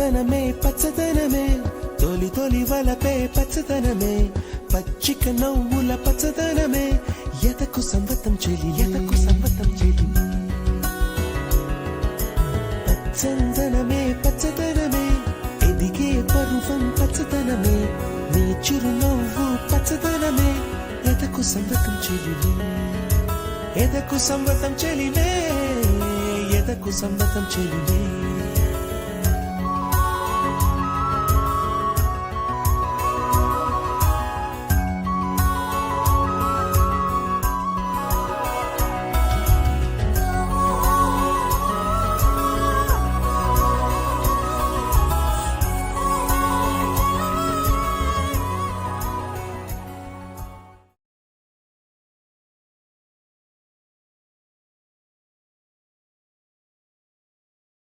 పచ్చదనమే పచ్చదనమే తొలి తొలి వలపే పచ్చదనమే పచ్చిక నవ్వుల పచ్చదనమే ఎదకు సంవతం చెలి ఎదకు సంవతం చెలి పచ్చదనమే పచ్చదనమే ఎదిగే పరువం పచ్చదనమే నీ చిరునవ్వు పచ్చదనమే ఎదకు సంవతం చెలివే ఎదకు సంవతం చెలివే ఎదకు సంవతం చెలివే